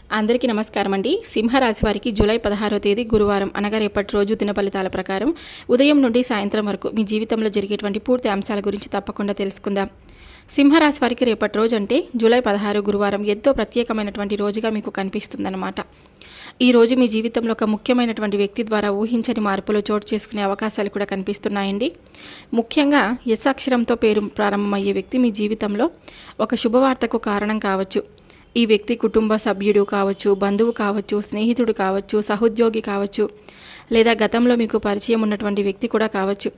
అందరికీ నమస్కారం అండి. సింహరాశి వారికి జూలై 16వ తేదీ గురువారం అనగా రేపటి రోజు దిన ఫలితాల ప్రకారం ఉదయం నుండి సాయంత్రం వరకు మీ జీవితంలో జరిగేటువంటి పూర్తి అంశాల గురించి తప్పకుండా తెలుసుకుందాం. సింహరాశి వారికి రేపటి రోజు అంటే జూలై 16 గురువారం ఎంతో ప్రత్యేకమైనటువంటి రోజుగా మీకు కనిపిస్తుందన్నమాట. ఈ రోజు మీ జీవితంలో ఒక ముఖ్యమైనటువంటి వ్యక్తి ద్వారా ఊహించని మార్పులు చోటు చేసుకునే అవకాశాలు కూడా కనిపిస్తున్నాయండి. ముఖ్యంగా ఎస్ అక్షరంతో పేరు ప్రారంభమయ్యే వ్యక్తి మీ జీవితంలో ఒక శుభవార్తకు కారణం కావచ్చు. ఈ వ్యక్తి కుటుంబ సభ్యుడు కావచ్చు, బంధువు కావచ్చు, స్నేహితుడు కావచ్చు, సహోద్యోగి కావచ్చు, లేదా గతంలో మీకు పరిచయం ఉన్నటువంటి వ్యక్తి కూడా కావచ్చు.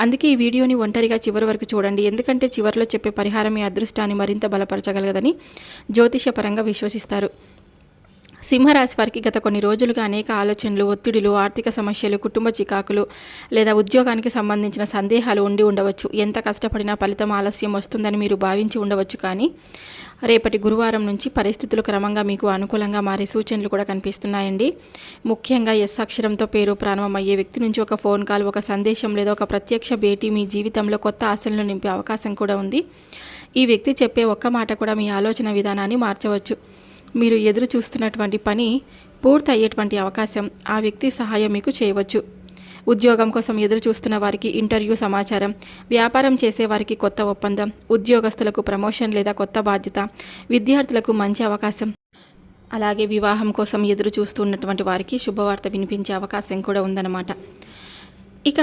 అందుకే ఈ వీడియోని ఒంటరిగా చివరి వరకు చూడండి. ఎందుకంటే చివరిలో చెప్పే పరిహారం మీ అదృష్టాన్ని మరింత బలపరచగలగదని జ్యోతిషపరంగా విశ్వసిస్తారు. సింహరాశి వారికి గత కొన్ని రోజులుగా అనేక ఆలోచనలు, ఒత్తిడిలు, ఆర్థిక సమస్యలు, కుటుంబ చికాకులు లేదా ఉద్యోగానికి సంబంధించిన సందేహాలు ఉండి ఉండవచ్చు. ఎంత కష్టపడినా ఫలితం ఆలస్యం వస్తుందని మీరు భావించి ఉండవచ్చు. కానీ రేపటి గురువారం నుంచి పరిస్థితులు క్రమంగా మీకు అనుకూలంగా మారే సూచనలు కూడా కనిపిస్తున్నాయండి. ముఖ్యంగా ఎస్ అక్షరంతో పేరు ప్రారంభమయ్యే వ్యక్తి నుంచి ఒక ఫోన్ కాల్, ఒక సందేశం లేదా ఒక ప్రత్యక్ష భేటీ మీ జీవితంలో కొత్త ఆశలను నింపే అవకాశం కూడా ఉంది. ఈ వ్యక్తి చెప్పే ఒక్క మాట కూడా మీ ఆలోచన విధానాన్ని మార్చవచ్చు. మీరు ఎదురు చూస్తున్నటువంటి పని పూర్తి అయ్యేటువంటి అవకాశం ఆ వ్యక్తి సహాయం మీకు చేయవచ్చు. ఉద్యోగం కోసం ఎదురు చూస్తున్న వారికి ఇంటర్వ్యూ సమాచారం, వ్యాపారం చేసేవారికి కొత్త ఒప్పందం, ఉద్యోగస్తులకు ప్రమోషన్ లేదా కొత్త బాధ్యత, విద్యార్థులకు మంచి అవకాశం, అలాగే వివాహం కోసం ఎదురు చూస్తున్నటువంటి వారికి శుభవార్త వినిపించే అవకాశం కూడా ఉందన్నమాట. ఇక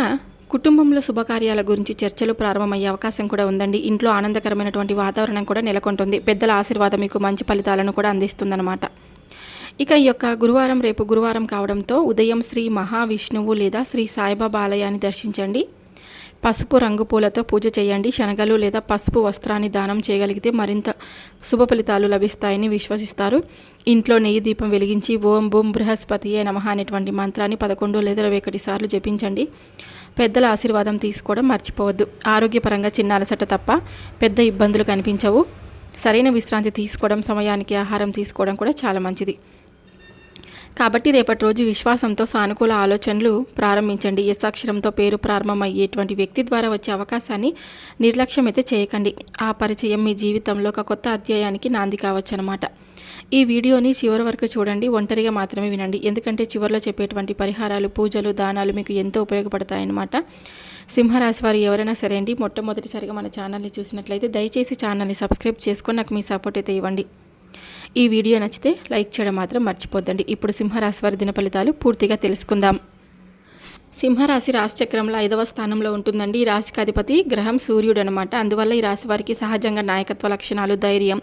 కుటుంబంలో శుభకార్యాల గురించి చర్చలు ప్రారంభమయ్యే అవకాశం కూడా ఉందండి. ఇంట్లో ఆనందకరమైనటువంటి వాతావరణం కూడా నెలకొంటుంది. పెద్దల ఆశీర్వాదం మీకు మంచి ఫలితాలను కూడా అందిస్తుందన్నమాట. ఇక ఈ యొక్క గురువారం రేపు గురువారం కావడంతో ఉదయం శ్రీ మహావిష్ణువు లేదా శ్రీ సాయిబాబా ఆలయాన్ని దర్శించండి. పసుపు రంగు పూలతో పూజ చేయండి. శనగలు లేదా పసుపు వస్త్రాన్ని దానం చేయగలిగితే మరింత శుభ ఫలితాలు లభిస్తాయని విశ్వసిస్తారు. ఇంట్లో నెయ్యి దీపం వెలిగించి ఓం బూం బృహస్పతియే నమః అనేటువంటి మంత్రాన్ని 11 లేదా 21 సార్లు జపించండి. పెద్దల ఆశీర్వాదం తీసుకోవడం మర్చిపోవద్దు. ఆరోగ్యపరంగా చిన్న అలసట తప్ప పెద్ద ఇబ్బందులు కనిపించవు. సరైన విశ్రాంతి తీసుకోవడం, సమయానికి ఆహారం తీసుకోవడం కూడా చాలా మంచిది. కాబట్టి రేపటి రోజు విశ్వాసంతో సానుకూల ఆలోచనలు ప్రారంభించండి. ఎస్ అక్షరంతో పేరు ప్రారంభమయ్యేటువంటి వ్యక్తి ద్వారా వచ్చే అవకాశాన్ని నిర్లక్ష్యం అయితే చేయకండి. ఆ పరిచయం మీ జీవితంలో ఒక కొత్త అధ్యాయానికి నాంది కావచ్చు అనమాట. ఈ వీడియోని చివరి వరకు చూడండి, ఒంటరిగా మాత్రమే వినండి. ఎందుకంటే చివరిలో చెప్పేటువంటి పరిహారాలు, పూజలు, దానాలు మీకు ఎంతో ఉపయోగపడతాయన్నమాట. సింహరాశి వారు ఎవరైనా సరే అండి, మొట్టమొదటిసారిగా మన ఛానల్ని చూసినట్లయితే దయచేసి ఛానల్ని సబ్స్క్రైబ్ చేసుకొని నాకు మీ సపోర్ట్ అయితే ఇవ్వండి. ఈ వీడియో నచ్చితే లైక్ చేయడం మాత్రం మర్చిపోద్దండి. ఇప్పుడు సింహరాశి వారి దిన ఫలితాలు పూర్తిగా తెలుసుకుందాం. సింహరాశి రాశిచక్రంలో 5వ స్థానంలో ఉంటుందండి. ఈ రాశికి అధిపతి గ్రహం సూర్యుడు అనమాట. అందువల్ల ఈ రాశి వారికి సహజంగా నాయకత్వ లక్షణాలు, ధైర్యం,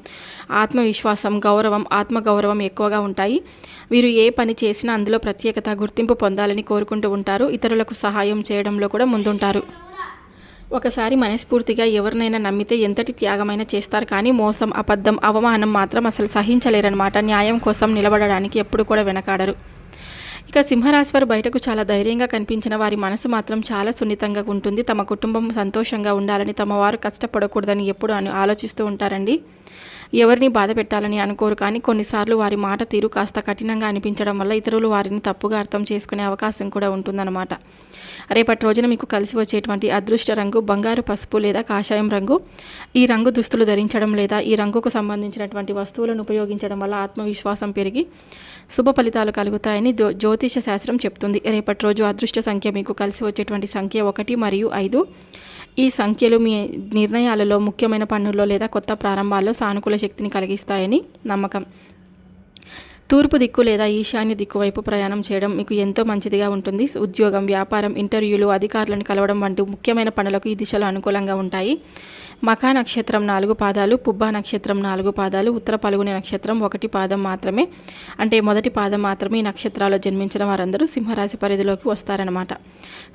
ఆత్మవిశ్వాసం, గౌరవం, ఆత్మగౌరవం ఎక్కువగా ఉంటాయి. వీరు ఏ పని చేసినా అందులో ప్రత్యేకత, గుర్తింపు పొందాలని కోరుకుంటూ ఉంటారు. ఇతరులకు సహాయం చేయడంలో కూడా ముందుంటారు. ఒకసారి మనస్ఫూర్తిగా ఎవరినైనా నమ్మితే ఎంతటి త్యాగమైనా చేస్తారు. కానీ మోసం, అబద్ధం, అవమానం మాత్రం అసలు సహించలేరన్నమాట. న్యాయం కోసం నిలబడడానికి ఎప్పుడు కూడా వెనకాడరు. ఇక సింహరాశి వారు బయటకు చాలా ధైర్యంగా కనిపించిన వారి మనసు మాత్రం చాలా సున్నితంగా ఉంటుంది. తమ కుటుంబం సంతోషంగా ఉండాలని, తమ వారు కష్టపడకూడదని ఎప్పుడు ఆలోచిస్తూ ఉంటారండి. ఎవరిని బాధ పెట్టాలని అనుకోరు. కానీ కొన్నిసార్లు వారి మాట తీరు కాస్త కఠినంగా అనిపించడం వల్ల ఇతరులు వారిని తప్పుగా అర్థం చేసుకునే అవకాశం కూడా ఉంటుందన్నమాట. రేపటి రోజున మీకు కలిసి వచ్చేటువంటి అదృష్ట రంగు బంగారు, పసుపు లేదా కాషాయం రంగు. ఈ రంగు దుస్తులు ధరించడం లేదా ఈ రంగుకు సంబంధించినటువంటి వస్తువులను ఉపయోగించడం వల్ల ఆత్మవిశ్వాసం పెరిగి శుభ ఫలితాలు కలుగుతాయని జ్యోతిష శాస్త్రం చెప్తుంది. రేపటి రోజు అదృష్ట సంఖ్య మీకు కలిసి వచ్చేటువంటి సంఖ్య 1 మరియు 5. ఈ సంఖ్యలు మీ నిర్ణయాలలో, ముఖ్యమైన పనుల్లో లేదా కొత్త ప్రారంభాల్లో సానుకూల శక్తిని కలిగిస్తాయని నమ్మకం. తూర్పు దిక్కు లేదా ఈశాన్య దిక్కు వైపు ప్రయాణం చేయడం మీకు ఎంతో మంచిదిగా ఉంటుంది. ఉద్యోగం, వ్యాపారం, ఇంటర్వ్యూలు, అధికారులను కలవడం వంటి ముఖ్యమైన పనులకు ఈ దిశలో అనుకూలంగా ఉంటాయి. మఖా నక్షత్రం 4 పాదాలు, పుబ్బా నక్షత్రం 4 పాదాలు, ఉత్తర పలుగుని నక్షత్రం 1 పాదం మాత్రమే, అంటే మొదటి పాదం మాత్రమే ఈ నక్షత్రాల్లో జన్మించిన వారందరూ సింహరాశి పరిధిలోకి వస్తారనమాట.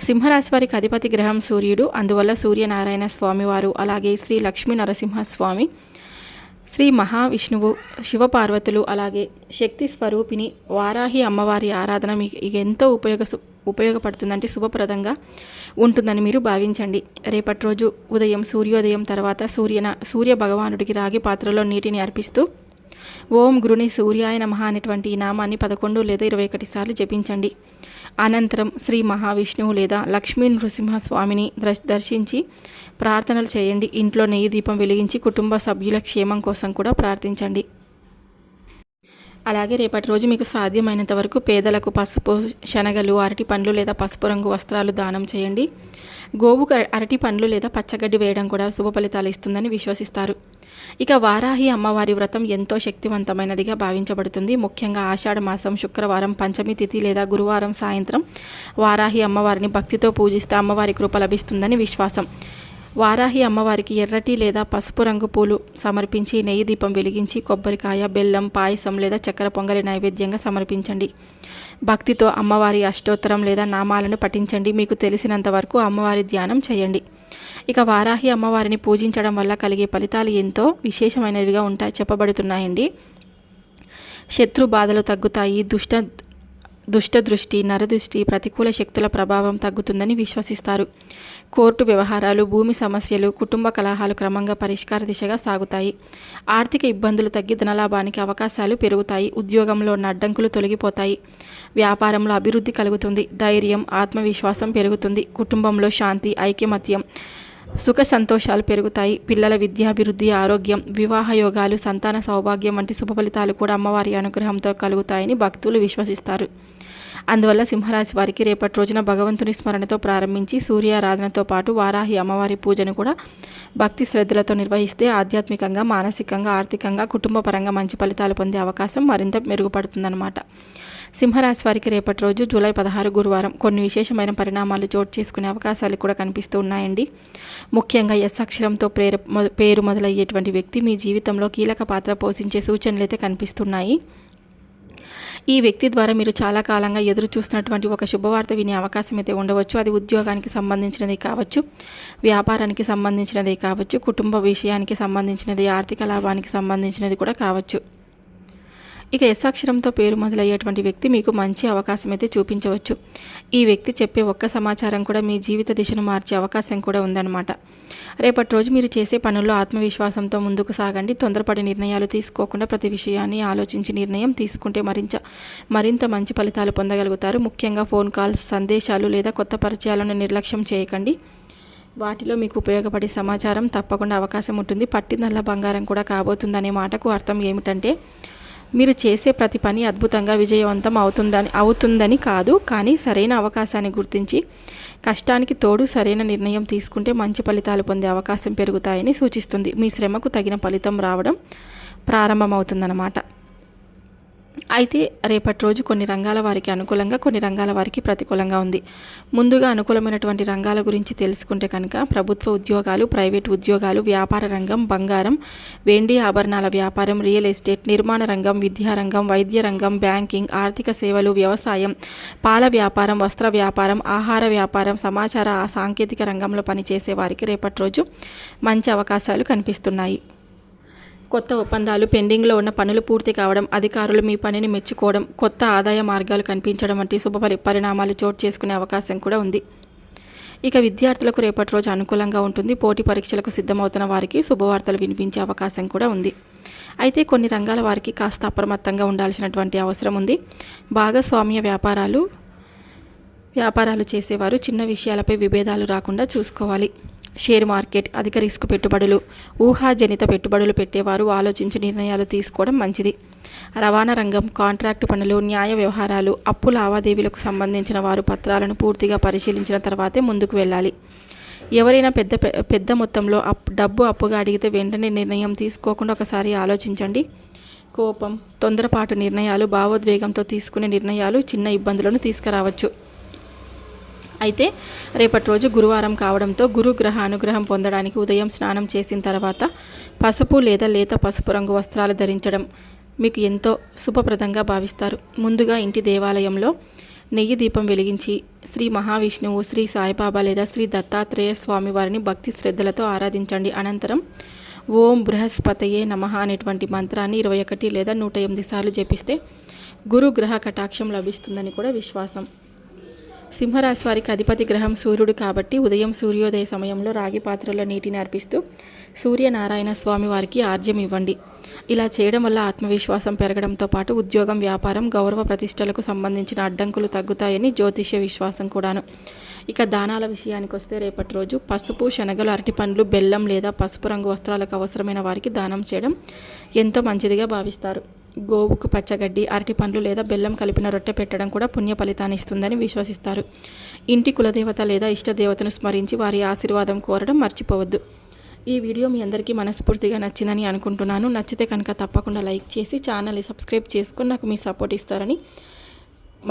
సింహరాశి వారికి అధిపతి గ్రహం సూర్యుడు. అందువల్ల సూర్యనారాయణ స్వామివారు, అలాగే శ్రీ లక్ష్మీ నరసింహస్వామి, శ్రీ మహావిష్ణువు, శివపార్వతులు, అలాగే శక్తి స్వరూపిణి వారాహి అమ్మవారి ఆరాధన మీకు ఎంతో ఉపయోగపడుతుందంటే శుభప్రదంగా ఉంటుందని మీరు భావించండి. రేపటి రోజు ఉదయం సూర్యోదయం తర్వాత సూర్య భగవానుడికి రాగి పాత్రలో నీటిని అర్పిస్తూ ఓం గురుని సూర్యాయ నమః అనేటువంటి ఈ నామాన్ని 11 లేదా 21 సార్లు జపించండి. అనంతరం శ్రీ మహావిష్ణువు లేదా లక్ష్మీ నృసింహస్వామిని దర్శించి ప్రార్థనలు చేయండి. ఇంట్లో నెయ్యి దీపం వెలిగించి కుటుంబ సభ్యుల క్షేమం కోసం కూడా ప్రార్థించండి. అలాగే రేపటి రోజు మీకు సాధ్యమైనంత వరకు పేదలకు పసుపు, శనగలు, అరటి పండ్లు లేదా పసుపు రంగు వస్త్రాలు దానం చేయండి. గోవుకు అరటి పండ్లు లేదా పచ్చగడ్డి వేయడం కూడా శుభ ఫలితాలు ఇస్తుందని విశ్వసిస్తారు. ఇక వారాహి అమ్మవారి వ్రతం ఎంతో శక్తివంతమైనదిగా భావించబడుతుంది. ముఖ్యంగా ఆషాఢ మాసం శుక్రవారం పంచమి తిథి లేదా గురువారం సాయంత్రం వారాహి అమ్మవారిని భక్తితో పూజిస్తే అమ్మవారి కృప లభిస్తుందని విశ్వాసం. వారాహి అమ్మవారికి ఎర్రటి లేదా పసుపు రంగు పూలు సమర్పించి నెయ్యి దీపం వెలిగించి కొబ్బరికాయ, బెల్లం, పాయసం లేదా చక్కెర పొంగలి నైవేద్యంగా సమర్పించండి. భక్తితో అమ్మవారి అష్టోత్తరం లేదా నామాలను పఠించండి. మీకు తెలిసినంత వరకు అమ్మవారి ధ్యానం చేయండి. ఇక వారాహి అమ్మవారిని పూజించడం వల్ల కలిగే ఫలితాలు ఎంతో విశేషమైనవిగా చెప్పబడుతున్నాయండి. శత్రు బాధలు తగ్గుతాయి. దుష్ట దృష్టి, నరదృష్టి, ప్రతికూల శక్తుల ప్రభావం తగ్గుతుందని విశ్వసిస్తారు. కోర్టు వ్యవహారాలు, భూమి సమస్యలు, కుటుంబ కలహాలు క్రమంగా పరిష్కార దిశగా సాగుతాయి. ఆర్థిక ఇబ్బందులు తగ్గి ధనలాభానికి అవకాశాలు పెరుగుతాయి. ఉద్యోగంలో ఉన్న అడ్డంకులు తొలగిపోతాయి. వ్యాపారంలో అభివృద్ధి కలుగుతుంది. ధైర్యం, ఆత్మవిశ్వాసం పెరుగుతుంది. కుటుంబంలో శాంతి, ఐకమత్యం, సుఖ సంతోషాలు పెరుగుతాయి. పిల్లల విద్యాభివృద్ధి, ఆరోగ్యం, వివాహ యోగాలు, సంతాన సౌభాగ్యం వంటి శుభ ఫలితాలు కూడా అమ్మవారి అనుగ్రహంతో కలుగుతాయని భక్తులు విశ్వసిస్తారు. అందువల్ల సింహరాశి వారికి రేపటి రోజున భగవంతుని స్మరణతో ప్రారంభించి సూర్యారాధనతో పాటు వారాహి అమ్మవారి పూజను కూడా భక్తి శ్రద్ధలతో నిర్వహిస్తే ఆధ్యాత్మికంగా, మానసికంగా, ఆర్థికంగా, కుటుంబ పరంగా మంచి ఫలితాలు పొందే అవకాశం మరింత మెరుగుపడుతుందన్నమాట. సింహరాశి వారికి రేపటి రోజు జూలై 16 గురువారం కొన్ని విశేషమైన పరిణామాలు చోటు చేసుకునే అవకాశాలు కూడా కనిపిస్తూ ఉన్నాయండి. ముఖ్యంగా ఎస్ అక్షరంతో పేరు మొదలయ్యేటువంటి వ్యక్తి మీ జీవితంలో కీలక పాత్ర పోషించే సూచనలు అయితే కనిపిస్తున్నాయి. ఈ వ్యక్తి ద్వారా మీరు చాలా కాలంగా ఎదురు చూస్తున్నటువంటి ఒక శుభవార్త వినే అవకాశం అయితే ఉండవచ్చు. అది ఉద్యోగానికి సంబంధించినది కావచ్చు, వ్యాపారానికి సంబంధించినది కావచ్చు, కుటుంబ విషయానికి సంబంధించినది, ఆర్థిక లాభానికి సంబంధించినది కూడా కావచ్చు. ఇక ఎస్ అక్షరంతో పేరు మొదలయ్యేటువంటి వ్యక్తి మీకు మంచి అవకాశం అయితే చూపించవచ్చు. ఈ వ్యక్తి చెప్పే ఒక్క సమాచారం కూడా మీ జీవిత దిశను మార్చే అవకాశం కూడా ఉందన్నమాట. రేపటి రోజు మీరు చేసే పనుల్లో ఆత్మవిశ్వాసంతో ముందుకు సాగండి. తొందరపడి నిర్ణయాలు తీసుకోకుండా ప్రతి విషయాన్ని ఆలోచించి నిర్ణయం తీసుకుంటే మరింత మంచి ఫలితాలు పొందగలుగుతారు. ముఖ్యంగా ఫోన్ కాల్స్, సందేశాలు లేదా కొత్త పరిచయాలను నిర్లక్ష్యం చేయకండి. వాటిలో మీకు ఉపయోగపడే సమాచారం తప్పకుండా అవకాశం ఉంటుంది. పట్టిందల్లా బంగారం కూడా కాబోతుందనే మాటకు అర్థం ఏమిటంటే మీరు చేసే ప్రతి పని అద్భుతంగా విజయవంతం అవుతుందని కాదు, కానీ సరైన అవకాశాన్ని గుర్తించి కష్టానికి తోడు సరైన నిర్ణయం తీసుకుంటే మంచి ఫలితాలు పొందే అవకాశం పెరుగుతాయని సూచిస్తుంది. మీ శ్రమకు తగిన ఫలితం రావడం ప్రారంభమవుతుందన్నమాట. అయితే రేపటి రోజు కొన్ని రంగాల వారికి అనుకూలంగా, కొన్ని రంగాల వారికి ప్రతికూలంగా ఉంది. ముందుగా అనుకూలమైనటువంటి రంగాల గురించి తెలుసుకుంటే కనుక ప్రభుత్వ ఉద్యోగాలు, ప్రైవేట్ ఉద్యోగాలు, వ్యాపార రంగం, బంగారం, వెండి ఆభరణాల వ్యాపారం, రియల్ ఎస్టేట్, నిర్మాణ రంగం, విద్యారంగం, వైద్య రంగం, బ్యాంకింగ్, ఆర్థిక సేవలు, వ్యవసాయం, పాల వ్యాపారం, వస్త్ర వ్యాపారం, ఆహార వ్యాపారం, సమాచార సాంకేతిక రంగంలో పనిచేసే వారికి రేపటి రోజు మంచి అవకాశాలు కనిపిస్తున్నాయి. కొత్త ఒప్పందాలు, పెండింగ్లో ఉన్న పనులు పూర్తి కావడం, అధికారులు మీ పనిని మెచ్చుకోవడం, కొత్త ఆదాయ మార్గాలు కనిపించడం వంటి శుభ పరిణామాలు చోటు చేసుకునే అవకాశం కూడా ఉంది. ఇక విద్యార్థులకు రేపటి రోజు అనుకూలంగా ఉంటుంది. పోటీ పరీక్షలకు సిద్ధమవుతున్న వారికి శుభవార్తలు వినిపించే అవకాశం కూడా ఉంది. అయితే కొన్ని రంగాల వారికి కాస్త అప్రమత్తంగా ఉండాల్సినటువంటి అవసరం ఉంది. భాగస్వామ్య వ్యాపారాలు చేసేవారు చిన్న విషయాలపై విభేదాలు రాకుండా చూసుకోవాలి. షేర్ మార్కెట్, అధిక రిస్క్ పెట్టుబడులు, ఊహాజనిత పెట్టుబడులు పెట్టేవారు ఆలోచించి నిర్ణయాలు తీసుకోవడం మంచిది. రవాణా రంగం, కాంట్రాక్టు పనులు, న్యాయ వ్యవహారాలు, అప్పు లావాదేవీలకు సంబంధించిన వారు పత్రాలను పూర్తిగా పరిశీలించిన తర్వాతే ముందుకు వెళ్ళాలి. ఎవరైనా పెద్ద మొత్తంలో డబ్బు అప్పుగా అడిగితే వెంటనే నిర్ణయం తీసుకోకుండా ఒకసారి ఆలోచించండి. కోపం, తొందరపాటు నిర్ణయాలు, భావోద్వేగంతో తీసుకునే నిర్ణయాలు చిన్న ఇబ్బందులను తీసుకురావచ్చు. అయితే రేపటి రోజు గురువారం కావడంతో గురుగ్రహ అనుగ్రహం పొందడానికి ఉదయం స్నానం చేసిన తర్వాత పసుపు లేదా లేత పసుపు రంగు వస్త్రాలు ధరించడం మీకు ఎంతో శుభప్రదంగా భావిస్తారు. ముందుగా ఇంటి దేవాలయంలో నెయ్యి దీపం వెలిగించి శ్రీ మహావిష్ణువు, శ్రీ సాయిబాబా లేదా శ్రీ దత్తాత్రేయ స్వామి వారిని భక్తి శ్రద్ధలతో ఆరాధించండి. అనంతరం ఓం బృహస్పతయే నమః అనేటువంటి మంత్రాన్ని 21 లేదా 108 సార్లు జపిస్తే గురుగ్రహ కటాక్షం లభిస్తుందని కూడా విశ్వాసం. సింహరాశి వారికి అధిపతి గ్రహం సూర్యుడు కాబట్టి ఉదయం సూర్యోదయ సమయంలో రాగి పాత్రలో నీటిని అర్పిస్తూ సూర్యనారాయణ స్వామి వారికి ఆర్జ్యం ఇవ్వండి. ఇలా చేయడం వల్ల ఆత్మవిశ్వాసం పెరగడంతో పాటు ఉద్యోగం, వ్యాపారం, గౌరవ ప్రతిష్టలకు సంబంధించిన అడ్డంకులు తగ్గుతాయని జ్యోతిష్య విశ్వాసం కూడాను. ఇక దానాల విషయానికి వస్తే రేపటి రోజు పసుపు, శనగలు, అరటిపండ్లు, బెల్లం లేదా పసుపు రంగు వస్త్రాలకు అవసరమైన వారికి దానం చేయడం ఎంతో మంచిదిగా భావిస్తారు. గోవుకు పచ్చగడ్డి, అరటి పండ్లు లేదా బెల్లం కలిపిన రొట్టె పెట్టడం కూడా పుణ్య ఫలితాన్ని ఇస్తుందని విశ్వసిస్తారు. ఇంటి కులదేవత లేదా ఇష్టదేవతను స్మరించి వారి ఆశీర్వాదం కోరడం మర్చిపోవద్దు. ఈ వీడియో మీ అందరికీ మనస్ఫూర్తిగా నచ్చిందని అనుకుంటున్నాను. నచ్చితే కనుక తప్పకుండా లైక్ చేసి ఛానల్ని సబ్స్క్రైబ్ చేసుకొని నాకు మీ సపోర్ట్ ఇస్తారని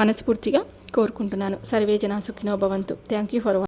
మనస్ఫూర్తిగా కోరుకుంటున్నాను. సర్వే జనా సుఖినో భవంతు. Thank you for watching.